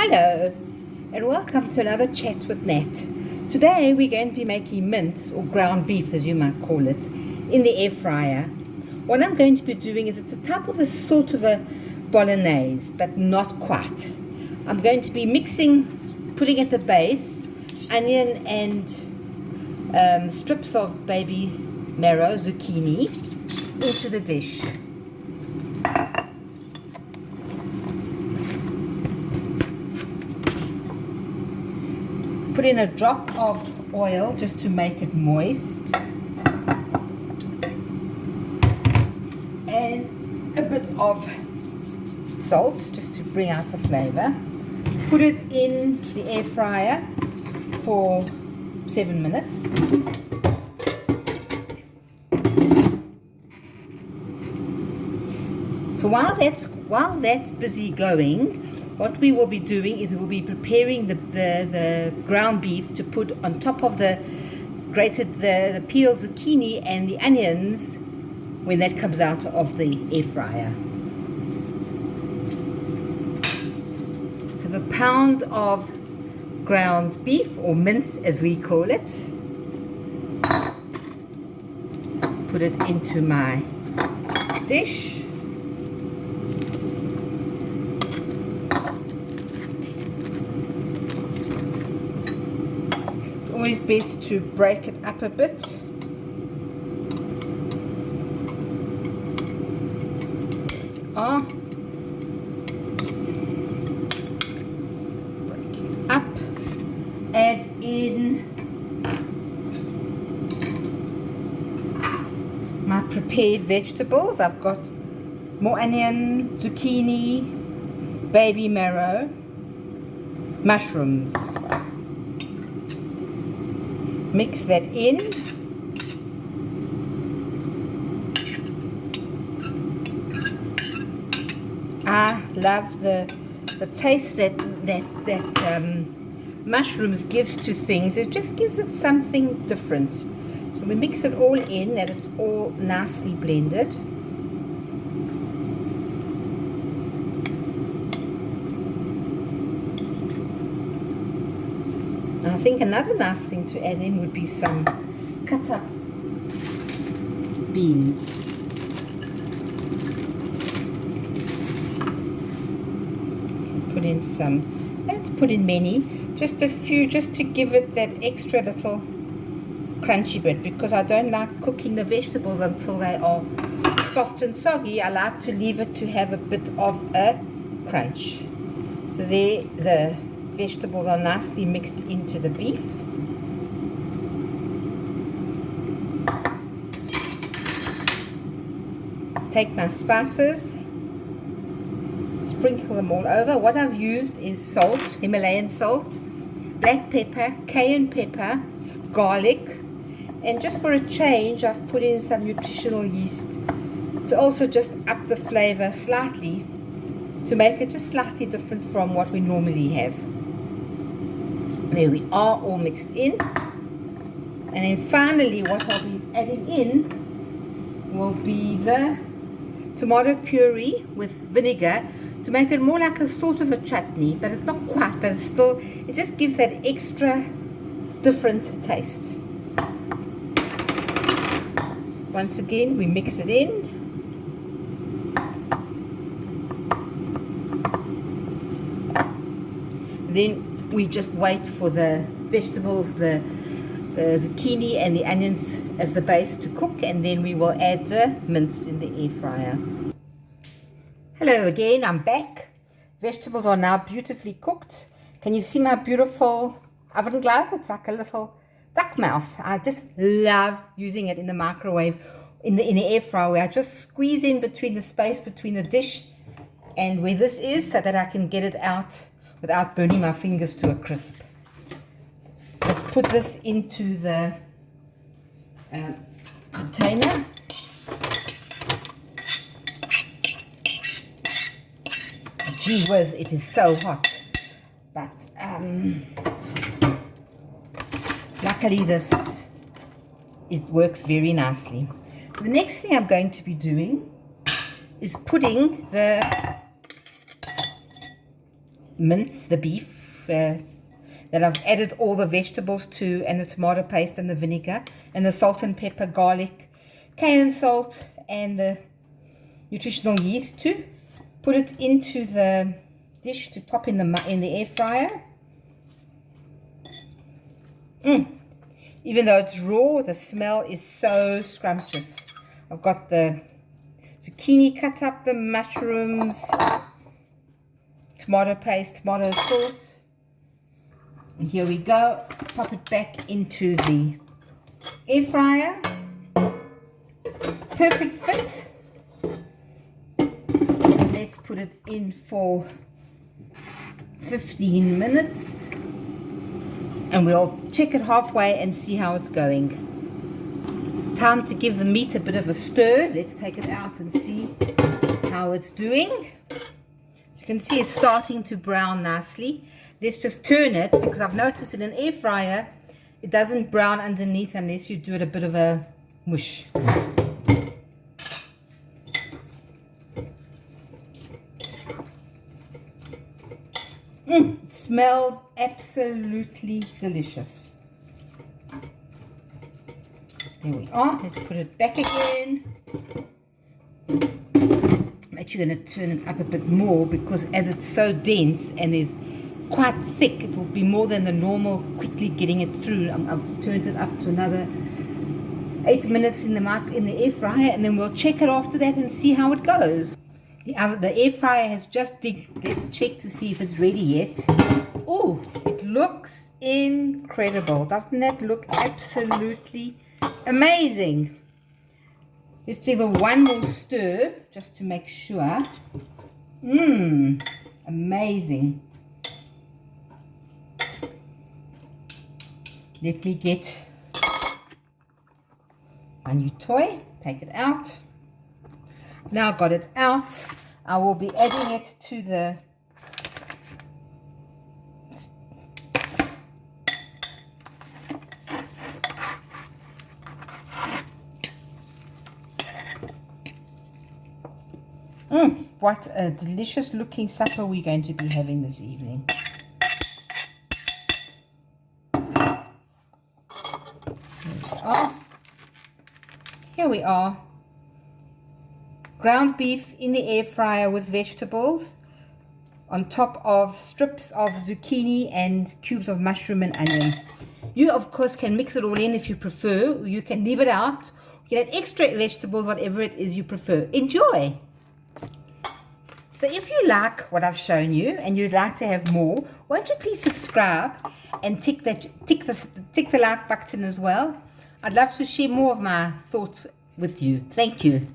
Hello and welcome to another chat with Nat. Today we're going to be making mince or ground beef as you might call it in the air fryer. What I'm going to be doing is it's a type of a sort of a bolognese but not quite. I'm going to be putting at the base onion and strips of baby marrow, zucchini into the dish. Put in a drop of oil just to make it moist and a bit of salt just to bring out the flavor. Put it in the air fryer for 7 minutes. So while that's busy going, what we will be doing is we will be preparing the ground beef to put on top of the peeled zucchini and the onions when that comes out of the air fryer. Have a pound of ground beef, or mince as we call it. Put it into my dish. Always best to break it up a bit. Break it up. Add in my prepared vegetables. I've got more onion, zucchini, baby marrow, mushrooms. Mix that in. I love the taste that mushrooms gives to things. It just gives it something different. So we mix it all in, that it's all nicely blended. And I think another nice thing to add in would be some cut up beans. Put in some, don't put in many, just a few, just to give it that extra little crunchy bit, because I don't like cooking the vegetables until they are soft and soggy. I like to leave it to have a bit of a crunch. So there, the vegetables are nicely mixed into the beef. Take my spices, sprinkle them all over. What I've used is salt, Himalayan salt, black pepper, cayenne pepper, garlic, and just for a change I've put in some nutritional yeast to also just up the flavor slightly, to make it just slightly different from what we normally have. There we are, all mixed in. And then finally what I'll be adding in will be the tomato puree with vinegar to make it more like a sort of a chutney, but it's not quite, but it's still, it just gives that extra different taste. Once again, we mix it in. Then we just wait for the vegetables, the zucchini and the onions as the base to cook, and then we will add the mince in the air fryer. Hello again, I'm back. Vegetables are now beautifully cooked. Can you see my beautiful oven glove? It's like a little duck mouth. I just love using it in the microwave, in the air fryer, where I just squeeze in between the space between the dish and where this is, so that I can get it out without burning my fingers to a crisp. So let's put this into the container. Gee whiz, it is so hot. But luckily it works very nicely. So the next thing I'm going to be doing is putting the mince, the beef that I've added all the vegetables to, and the tomato paste and the vinegar and the salt and pepper, garlic, cayenne salt, and the nutritional yeast to. Put it into the dish to pop in the air fryer. Even though it's raw, the smell is so scrumptious. I've got the zucchini cut up, the mushrooms, tomato paste, tomato sauce. And here we go. Pop it back into the air fryer. Perfect fit. Let's put it in for 15 minutes. And we'll check it halfway and see how it's going. Time to give the meat a bit of a stir. Let's take it out and see how it's doing. So you can see it's starting to brown nicely. Let's just turn it, because I've noticed in an air fryer it doesn't brown underneath unless you do it a bit of a mush. It smells absolutely delicious. There we are. Let's put it back again. I'm actually going to turn it up a bit more, because as it's so dense and is quite thick, it will be more than the normal quickly getting it through. I've turned it up to another 8 minutes in the air fryer, and then we'll check it after that and see how it goes. The air fryer has just dipped. Let's check to see if it's ready yet. Oh, it looks incredible. Doesn't that look absolutely amazing? Let's give it one more stir just to make sure. Amazing. Let me get my new toy. Take it out. Now I've got it out, I will be adding it to the what a delicious looking supper we're going to be having this evening. Here we are. Ground beef in the air fryer with vegetables on top of strips of zucchini and cubes of mushroom and onion. You of course can mix it all in if you prefer. You can leave it out. You can add extra vegetables, whatever it is you prefer. Enjoy! So if you like what I've shown you and you'd like to have more, won't you please subscribe and tick the like button as well? I'd love to share more of my thoughts with you. Thank you.